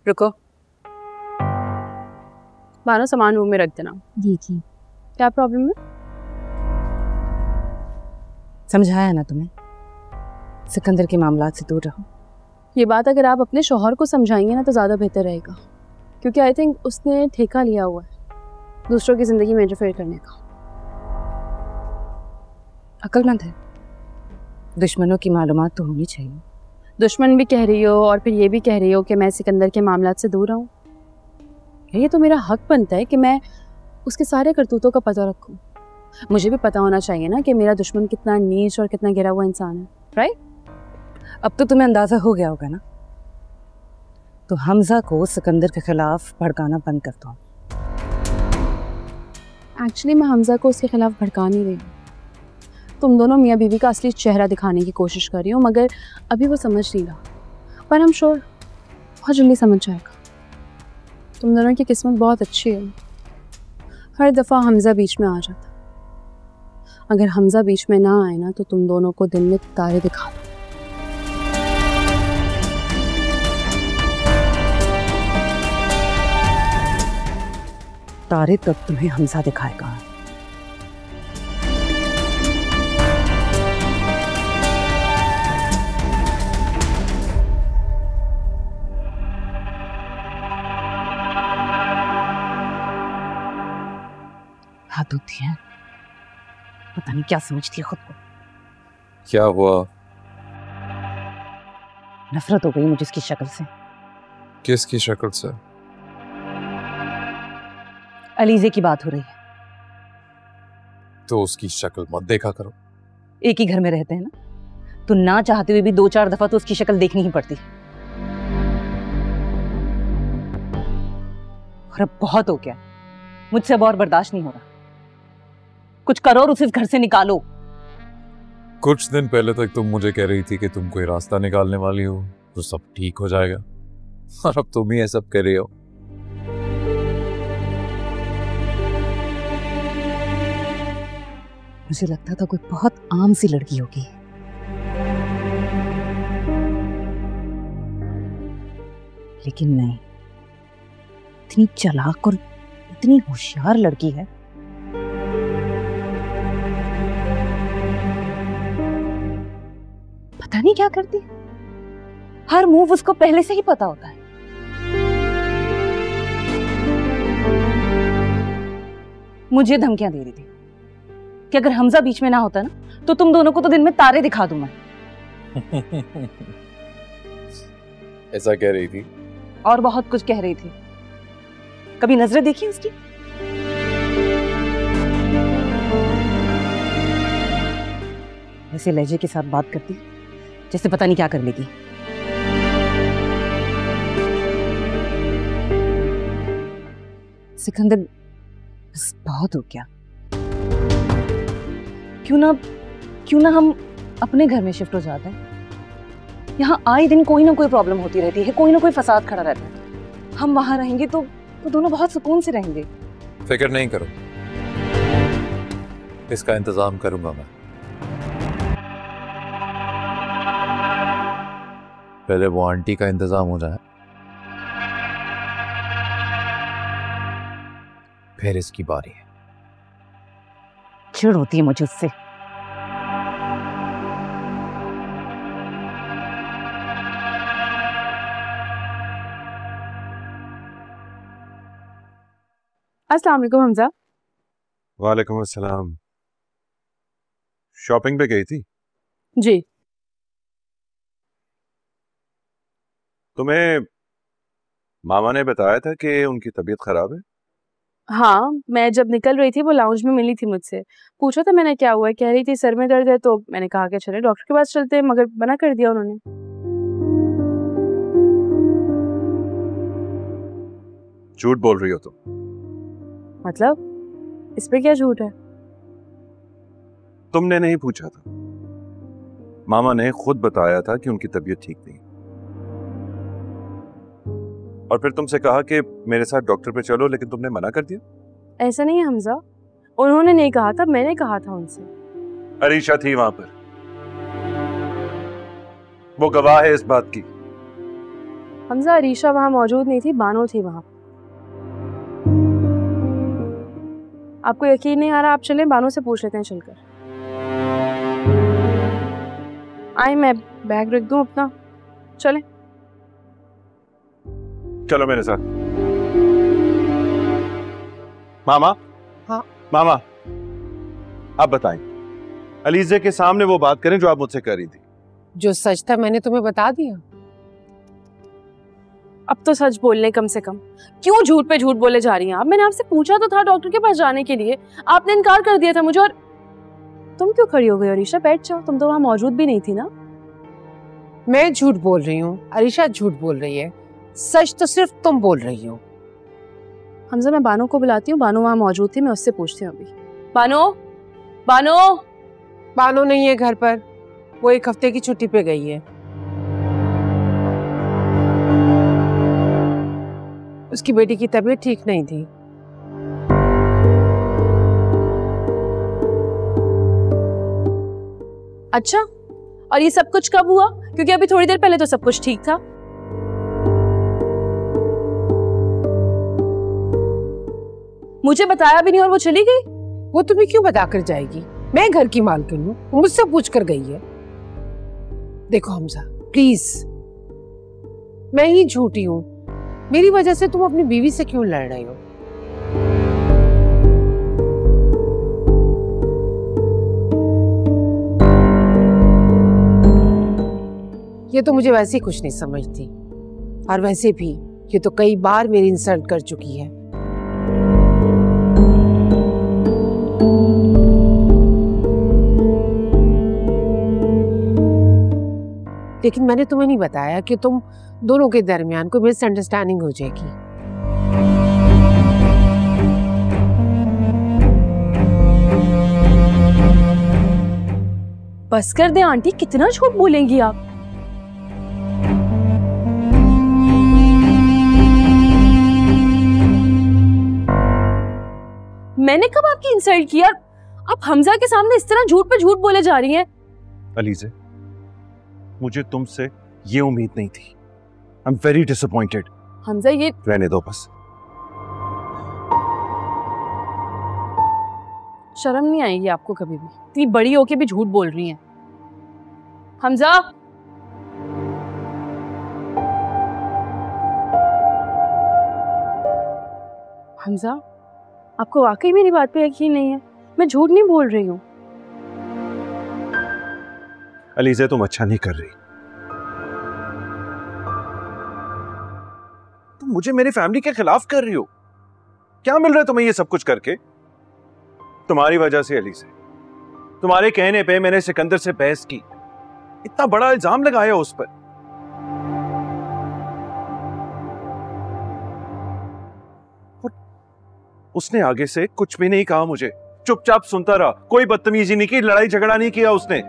रुको, मानो सामान रूम में रख देना। जी जी। क्या प्रॉब्लम है? समझाया ना तुम्हें, सिकंदर के मामलात से दूर रहो। ये बात अगर आप अपने शौहर को समझाएंगे ना तो ज़्यादा बेहतर रहेगा, क्योंकि आई थिंक उसने ठेका लिया हुआ है दूसरों की ज़िंदगी में इंटरफेयर करने का। अक्लमंद है, दुश्मनों की मालूमात तो होनी चाहिए। दुश्मन भी कह रही हो और फिर ये भी कह रही हो कि मैं सिकंदर के मामलात से दूर रहूं। ये तो मेरा हक बनता है कि मैं उसके सारे करतूतों का पता रखूं। मुझे भी पता होना चाहिए ना कि मेरा दुश्मन कितना नीच और कितना गिरा हुआ इंसान है, राइट? अब तो तुम्हें अंदाजा हो गया होगा ना, तो हमजा को सिकंदर के खिलाफ भड़काना बंद कर दो। एक्चुअली मैं हमजा को उसके खिलाफ भड़का नहीं रही हूँ। तुम दोनों मियाँ बीवी का असली चेहरा दिखाने की कोशिश कर रही हो, मगर अभी वो समझ नहीं रहा, पर हम श्योर बहुत जल्दी समझ जाएगा। तुम दोनों की किस्मत बहुत अच्छी है। हर दफ़ा हमजा बीच में आ जाता, अगर हमजा बीच में ना आए ना तो तुम दोनों को दिन में तारे दिखा दो। तारे तब तुम्हें हमजा दिखाएगा। हाथ होती है, पता नहीं क्या समझती है खुद को। क्या हुआ? नफरत हो गई मुझे इसकी शक्ल से। किसकी शक्ल से? अलीजे की बात हो रही है। तो उसकी शक्ल मत देखा करो। एक ही घर में रहते हैं ना, तो ना चाहते हुए भी 2-4 दफा तो उसकी शक्ल देखनी ही पड़ती। और अब बहुत हो गया, मुझसे अब और बर्दाश्त नहीं हो रहा। कुछ करो और उसे इस घर से निकालो। कुछ दिन पहले तक तुम मुझे कह रही थी कि तुम कोई रास्ता निकालने वाली हो तो सब ठीक हो जाएगा, और अब तुम ही ये सब कर रही हो। मुझे लगता था कोई बहुत आम सी लड़की होगी, लेकिन नहीं, इतनी चालाक और इतनी होशियार लड़की है। पता नहीं क्या करती है, हर मूव उसको पहले से ही पता होता है। मुझे धमकियां दे रही थी कि अगर हमजा बीच में ना होता ना तो तुम दोनों को तो दिन में तारे दिखा दूं मैं। ऐसा कह रही थी? और बहुत कुछ कह रही थी। कभी नजरें देखी उसकी? ऐसे लहजे के साथ बात करती जैसे पता नहीं क्या कर लेगी। सिकंदर बस बहुत हो गया। क्यों ना हम अपने घर में शिफ्ट हो जाते हैं। यहाँ आए दिन कोई ना कोई प्रॉब्लम होती रहती है, कोई ना कोई फसाद खड़ा रहता है। हम वहां रहेंगे तो दोनों बहुत सुकून से रहेंगे। फिक्र नहीं करो, इसका इंतजाम करूंगा मैं। पहले वो आंटी का इंतजाम हो जाए, फिर इसकी बारी है। चिढ़ होती है मुझे उससे। अस्सलाम वालेकुम हमजा। वालेकुम अस्सलाम। शॉपिंग पे गई थी? जी। तुम्हें मामा ने बताया था कि उनकी तबीयत खराब है? हाँ, मैं जब निकल रही थी वो लाउंज में मिली थी मुझसे। पूछा था मैंने क्या हुआ है, कह रही थी सर में दर्द है, तो मैंने कहा कि चले डॉक्टर के पास चलते हैं, मगर मना कर दिया उन्होंने। झूठ बोल रही हो तुम। मतलब इस पे क्या झूठ है? तुमने नहीं पूछा था, मामा ने खुद बताया था कि उनकी तबीयत ठीक नहीं, और फिर तुमसे कहा कि मेरे साथ डॉक्टर पे चलो, लेकिन तुमने मना कर दिया। ऐसा नहीं है हमजा, उन्होंने नहीं कहा था, मैंने कहा था उनसे। अरीशा थी वहां पर, वो गवाह है इस बात की। हमजा अरीशा वहां मौजूद नहीं थी, बानो थी वहां। आपको यकीन नहीं आ रहा, आप चलें बानो से पूछ लेते हैं चलकर। आई मैं बैग रख दूं अपना, चलें। चलो मेरे साथ। मामा। हाँ मामा, आप बताएं, अलीज़े के सामने वो बात करें जो आप मुझसे कर रही थी। जो सच था मैंने तुम्हें बता दिया। अब तो सच बोलने कम से कम, क्यों झूठ पे झूठ बोले जा रही हैं आप? मैंने आपसे पूछा तो था डॉक्टर के पास जाने के लिए, आपने इनकार कर दिया था मुझे। और तुम क्यों खड़ी हो गई अरीशा? बैठ जाओ, तुम तो वहां मौजूद भी नहीं थी ना। मैं झूठ बोल रही हूँ, अरीशा झूठ बोल रही है, सच तो सिर्फ तुम बोल रही हो। हमजा मैं बानो को बुलाती हूँ, बानो वहां मौजूद थी, मैं उससे पूछती हूँ अभी। बानो, बानो। बानो नहीं है घर पर, वो 1 हफ्ते की छुट्टी पे गई है। उसकी बेटी की तबीयत ठीक नहीं थी। अच्छा, और ये सब कुछ कब हुआ? क्योंकि अभी थोड़ी देर पहले तो सब कुछ ठीक था। मुझे बताया भी नहीं और वो चली गई। वो तुम्हें क्यों बता कर जाएगी? मैं घर की मालकिन हूँ, मुझसे पूछ कर गई है। देखो हमजा प्लीज, मैं ही झूठी हूँ, मेरी वजह से तुम अपनी बीवी से क्यों लड़ रही हो? ये तो मुझे वैसे ही कुछ नहीं समझती, और वैसे भी ये तो कई बार मेरी इंसल्ट कर चुकी है। लेकिन मैंने तुम्हें नहीं बताया कि तुम दोनों के दरमियान कोई मिसअंडरस्टैंडिंग हो जाएगी। बस कर दे आंटी, कितना झूठ बोलेंगी आप? मैंने कब आपकी इंसल्ट किया? आप हमजा के सामने इस तरह झूठ पे झूठ बोले जा रही हैं। अलीज़े, मुझे तुमसे ये उम्मीद नहीं थी। I am very disappointed. Hamza ये रहने दो बस। शर्म नहीं आएगी आपको कभी भी? इतनी बड़ी होके भी झूठ बोल रही हैं। हमजा, हमजा आपको वाकई मेरी बात पे यकीन नहीं है? मैं झूठ नहीं बोल रही हूँ। अलीज़े, तुम अच्छा नहीं कर रही। तुम मुझे मेरी फैमिली के खिलाफ कर रही हो। क्या मिल रहा है तुम्हें ये सब कुछ करके? तुम्हारी वजह से अलीज़े, तुम्हारे कहने पे मैंने सिकंदर से बहस की, इतना बड़ा इल्जाम लगाया उस पर। उसने आगे से कुछ भी नहीं कहा मुझे, चुपचाप सुनता रहा, कोई बदतमीजी नहीं की, लड़ाई झगड़ा नहीं किया उसने।